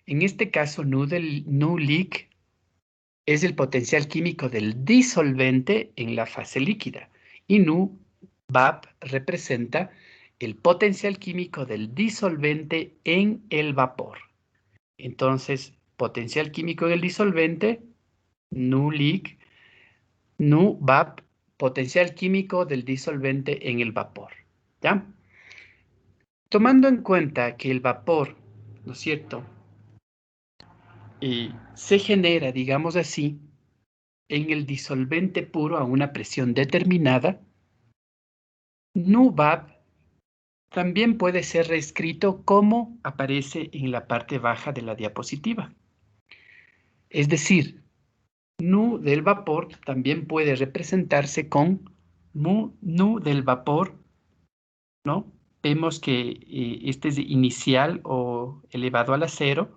En este caso, nu lic es el potencial químico del disolvente en la fase líquida y nu vap representa el potencial químico del disolvente en el vapor. Entonces, potencial químico del disolvente, nu lic, nu vap, potencial químico del disolvente en el vapor. ¿Ya? Tomando en cuenta que el vapor, ¿no es cierto?, se genera, digamos así, en el disolvente puro a una presión determinada, nu vap también puede ser reescrito como aparece en la parte baja de la diapositiva. Es decir, nu del vapor también puede representarse con nu del vapor, ¿no? Vemos que este es inicial o elevado a la 0,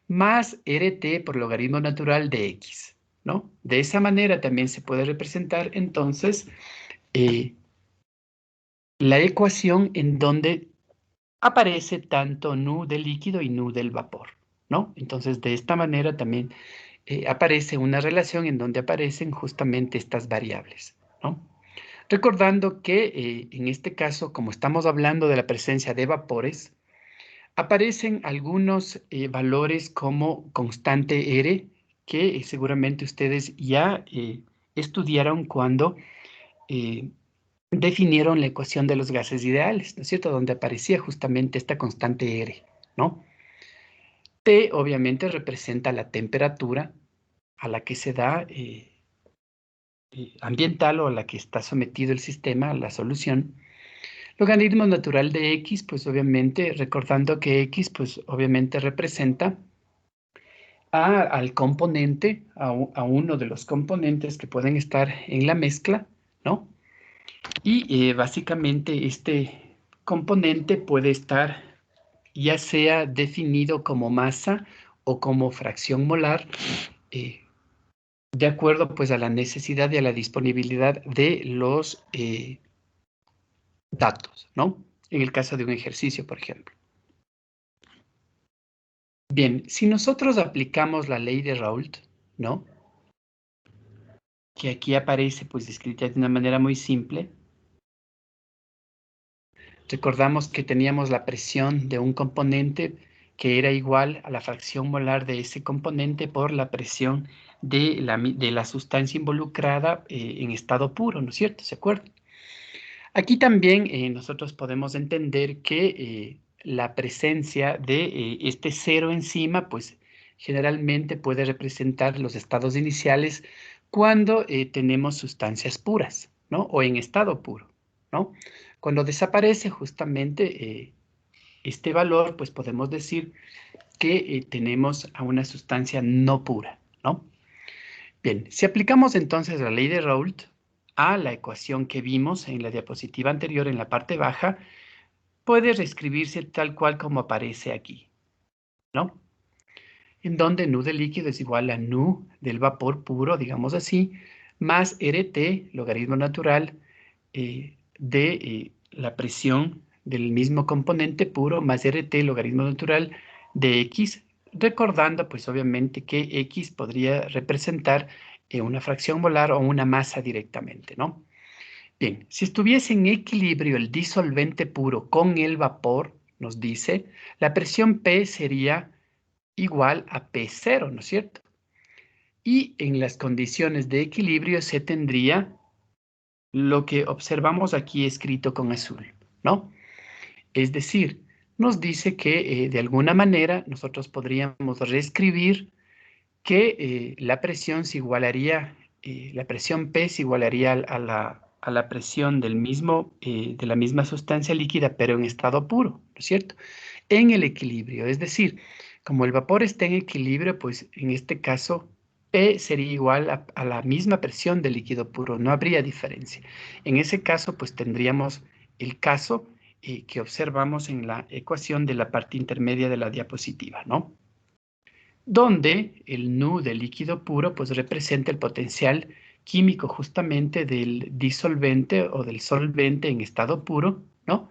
más RT por logaritmo natural de X, ¿no? De esa manera también se puede representar entonces la ecuación en donde aparece tanto nu del líquido y nu del vapor, ¿no? Entonces, de esta manera también aparece una relación en donde aparecen justamente estas variables, ¿no? Recordando que en este caso, como estamos hablando de la presencia de vapores, aparecen algunos valores como constante R, que seguramente ustedes ya estudiaron cuando definieron la ecuación de los gases ideales, ¿no es cierto? Donde aparecía justamente esta constante R, ¿no? T obviamente representa la temperatura a la que se da ambiental o a la que está sometido el sistema, la solución. Logaritmo natural de X, pues obviamente, recordando que X, pues obviamente representa al componente, a uno de los componentes que pueden estar en la mezcla, ¿no? Y básicamente este componente puede estar ya sea definido como masa o como fracción molar, de acuerdo pues a la necesidad y a la disponibilidad de los datos, ¿no? En el caso de un ejercicio, por ejemplo. Bien, si nosotros aplicamos la ley de Raoult, ¿no?, que aquí aparece pues descrita de una manera muy simple, recordamos que teníamos la presión de un componente que era igual a la fracción molar de ese componente por la presión de la sustancia involucrada en estado puro, ¿no es cierto? ¿Se acuerdan? Aquí también nosotros podemos entender que la presencia de este cero encima, pues generalmente puede representar los estados iniciales cuando tenemos sustancias puras, ¿no? O en estado puro, ¿no? Cuando desaparece justamente este valor, pues podemos decir que tenemos a una sustancia no pura, ¿no? Bien, si aplicamos entonces la ley de Raoult a la ecuación que vimos en la diapositiva anterior en la parte baja, puede reescribirse tal cual como aparece aquí, ¿no? En donde nu del líquido es igual a nu del vapor puro, digamos así, más RT, logaritmo natural, de la presión del mismo componente puro, más RT, logaritmo natural de X, recordando pues obviamente que X podría representar una fracción molar o una masa directamente, ¿no? Bien, si estuviese en equilibrio el disolvente puro con el vapor, nos dice, la presión P sería igual a P0, ¿no es cierto? Y en las condiciones de equilibrio se tendría lo que observamos aquí escrito con azul, ¿no? Es decir, nos dice que de alguna manera nosotros podríamos reescribir que la presión se igualaría, la presión P se igualaría a la presión del mismo, de la misma sustancia líquida, pero en estado puro, ¿no es cierto? En el equilibrio, es decir, como el vapor está en equilibrio, pues en este caso P sería igual a la misma presión del líquido puro, no habría diferencia. En ese caso, pues tendríamos el caso que observamos en la ecuación de la parte intermedia de la diapositiva, ¿no? Donde el nu del líquido puro pues representa el potencial químico justamente del disolvente o del solvente en estado puro, ¿no?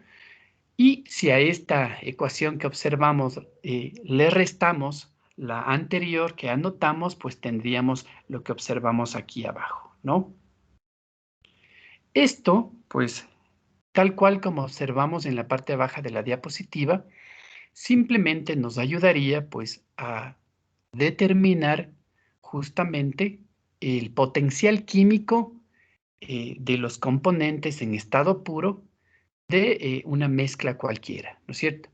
Y si a esta ecuación que observamos le restamos la anterior que anotamos, pues tendríamos lo que observamos aquí abajo, ¿no? Esto, pues, tal cual como observamos en la parte baja de la diapositiva, simplemente nos ayudaría, pues, a determinar justamente el potencial químico de los componentes en estado puro de una mezcla cualquiera, ¿no es cierto?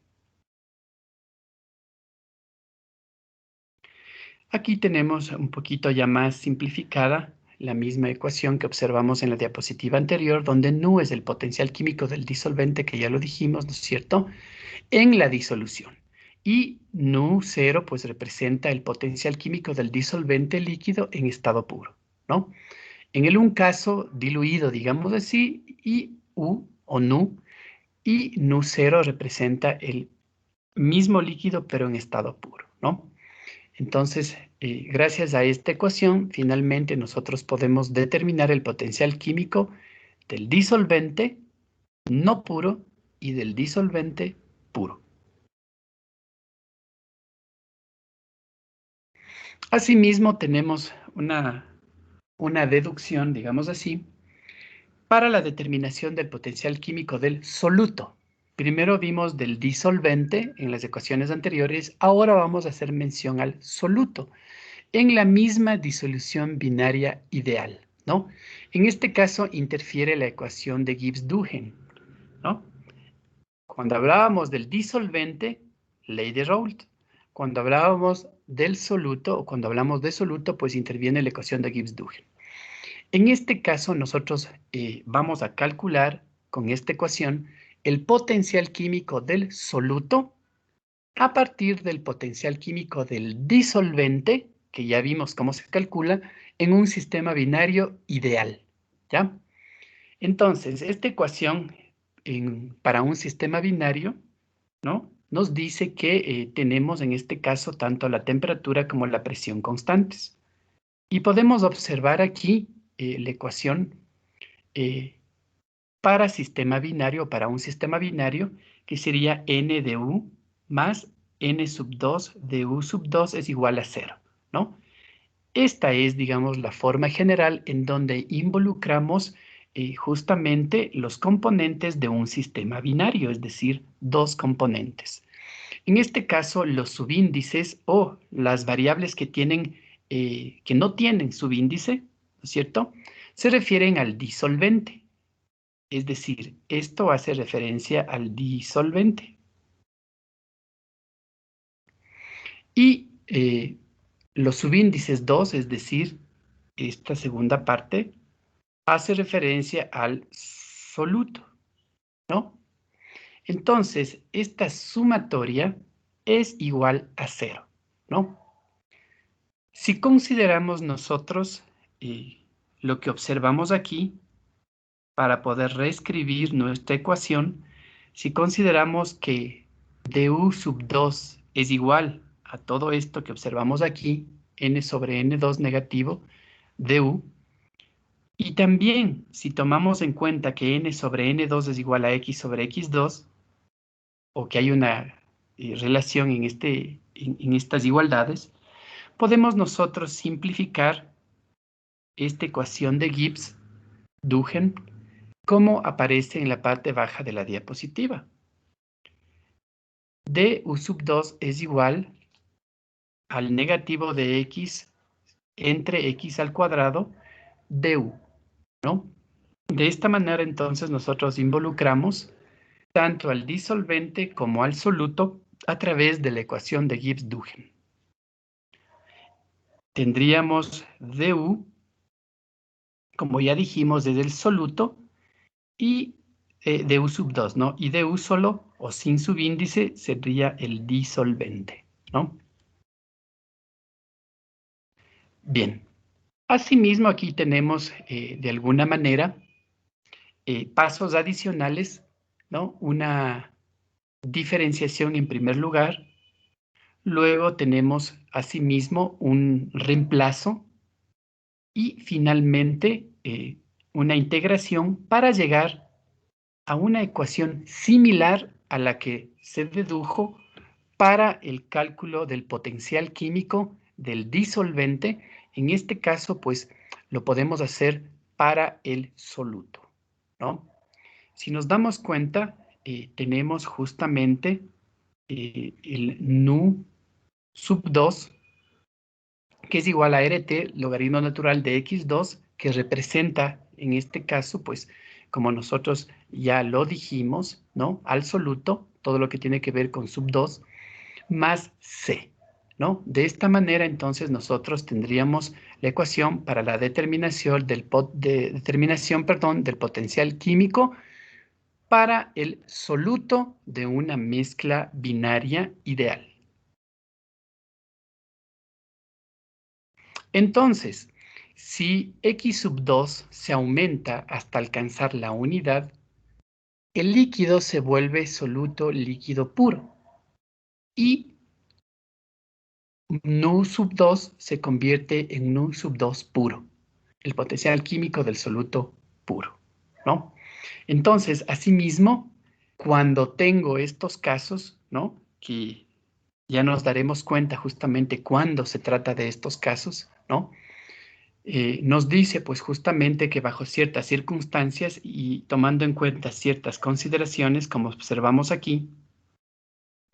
Aquí tenemos un poquito ya más simplificada la misma ecuación que observamos en la diapositiva anterior, donde nu es el potencial químico del disolvente, que ya lo dijimos, ¿no es cierto?, en la disolución. Y nu 0 pues representa el potencial químico del disolvente líquido en estado puro, ¿no? En el un caso diluido, digamos así, y U o nu, y nu 0 representa el mismo líquido pero en estado puro, ¿no? Entonces, gracias a esta ecuación, finalmente nosotros podemos determinar el potencial químico del disolvente no puro y del disolvente puro. Asimismo, tenemos una deducción, digamos así, para la determinación del potencial químico del soluto. Primero vimos del disolvente en las ecuaciones anteriores, ahora vamos a hacer mención al soluto en la misma disolución binaria ideal, ¿no? En este caso interfiere la ecuación de Gibbs-Duhem, ¿no? Cuando hablábamos del disolvente, ley de Raoult. Cuando hablábamos del soluto, o cuando hablamos de soluto, pues interviene la ecuación de Gibbs-Duhem. En este caso, nosotros vamos a calcular con esta ecuación el potencial químico del soluto a partir del potencial químico del disolvente, que ya vimos cómo se calcula, en un sistema binario ideal, ¿ya? Entonces, esta ecuación para un sistema binario, ¿no?, nos dice que tenemos en este caso tanto la temperatura como la presión constantes. Y podemos observar aquí la ecuación para sistema binario, para un sistema binario, que sería n de u más n sub 2 de u sub 2 es igual a 0, ¿no? Esta es, digamos, la forma general en donde involucramos justamente los componentes de un sistema binario, es decir, dos componentes. En este caso, los subíndices o las variables que que no tienen subíndice, ¿no es cierto?, se refieren al disolvente. Es decir, esto hace referencia al disolvente. Y los subíndices 2, es decir, esta segunda parte, hace referencia al soluto, ¿no? Entonces, esta sumatoria es igual a 0, ¿no? Si consideramos nosotros lo que observamos aquí, para poder reescribir nuestra ecuación, si consideramos que du sub 2 es igual a todo esto que observamos aquí, n sobre n2 negativo, du, Y también, si tomamos en cuenta que n sobre n2 es igual a x sobre x2, o que hay una relación en estas igualdades, podemos nosotros simplificar esta ecuación de Gibbs-Duhem como aparece en la parte baja de la diapositiva. Du sub 2 es igual al negativo de x entre x al cuadrado du, ¿no? De esta manera, entonces, nosotros involucramos tanto al disolvente como al soluto a través de la ecuación de Gibbs-Duhem. Tendríamos du, como ya dijimos, desde el soluto, y du sub 2, ¿no? Y du solo o sin subíndice sería el disolvente, ¿no? Bien. Asimismo, aquí tenemos de alguna manera pasos adicionales, ¿no? Una diferenciación en primer lugar. Luego tenemos asimismo un reemplazo y finalmente una integración para llegar a una ecuación similar a la que se dedujo para el cálculo del potencial químico del disolvente. En este caso, pues, lo podemos hacer para el soluto, ¿no? Si nos damos cuenta, tenemos justamente el nu sub 2, que es igual a RT, logaritmo natural de x2, que representa, en este caso, pues, como nosotros ya lo dijimos, ¿no? Al soluto, todo lo que tiene que ver con sub 2, más C, ¿no? De esta manera, entonces, nosotros tendríamos la ecuación para la determinación del potencial químico para el soluto de una mezcla binaria ideal. Entonces, si x sub 2 se aumenta hasta alcanzar la unidad, el líquido se vuelve soluto líquido puro y nu sub 2 se convierte en nu sub 2 puro, el potencial químico del soluto puro, ¿no? Entonces, asimismo, cuando tengo estos casos, ¿no? Que ya nos daremos cuenta justamente cuando se trata de estos casos, ¿no? Nos dice pues justamente que bajo ciertas circunstancias y tomando en cuenta ciertas consideraciones, como observamos aquí,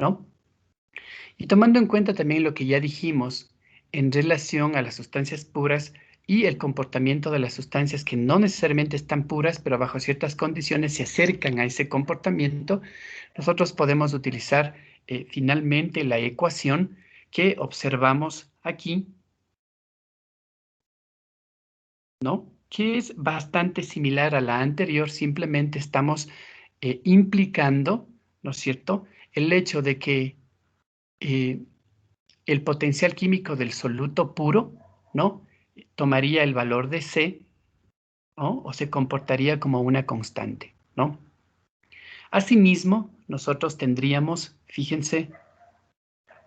¿no? Y tomando en cuenta también lo que ya dijimos en relación a las sustancias puras y el comportamiento de las sustancias que no necesariamente están puras, pero bajo ciertas condiciones se acercan a ese comportamiento, nosotros podemos utilizar finalmente la ecuación que observamos aquí, ¿no? Que es bastante similar a la anterior, simplemente estamos implicando, ¿no es cierto?, el hecho de que el potencial químico del soluto puro, ¿no?, tomaría el valor de C, ¿no?, o se comportaría como una constante, ¿no? Asimismo, nosotros tendríamos, fíjense,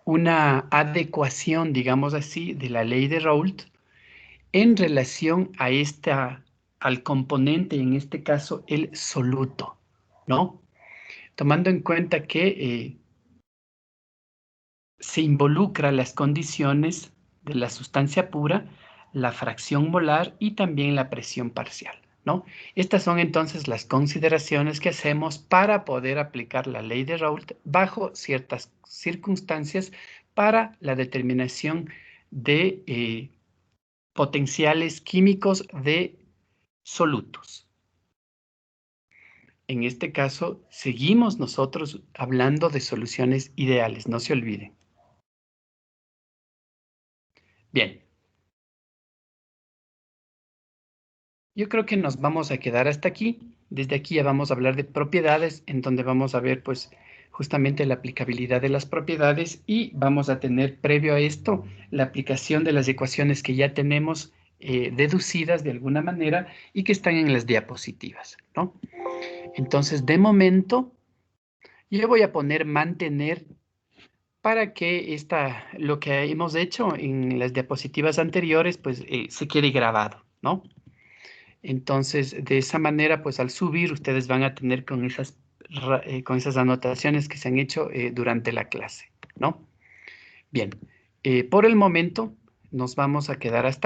una adecuación, digamos así, de la ley de Raoult en relación a al componente, en este caso, el soluto, ¿no? Tomando en cuenta que se involucra las condiciones de la sustancia pura, la fracción molar y también la presión parcial, ¿no? Estas son entonces las consideraciones que hacemos para poder aplicar la ley de Raoult bajo ciertas circunstancias para la determinación de potenciales químicos de solutos. En este caso, seguimos nosotros hablando de soluciones ideales, no se olviden. Bien. Yo creo que nos vamos a quedar hasta aquí. Desde aquí ya vamos a hablar de propiedades, en donde vamos a ver, pues, justamente la aplicabilidad de las propiedades y vamos a tener previo a esto la aplicación de las ecuaciones que ya tenemos deducidas de alguna manera y que están en las diapositivas, ¿no? Entonces, de momento, yo voy a poner mantener para que lo que hemos hecho en las diapositivas anteriores, pues, se quede grabado, ¿no? Entonces, de esa manera, pues al subir, ustedes van a tener con esas anotaciones que se han hecho durante la clase, ¿no? Bien, por el momento nos vamos a quedar hasta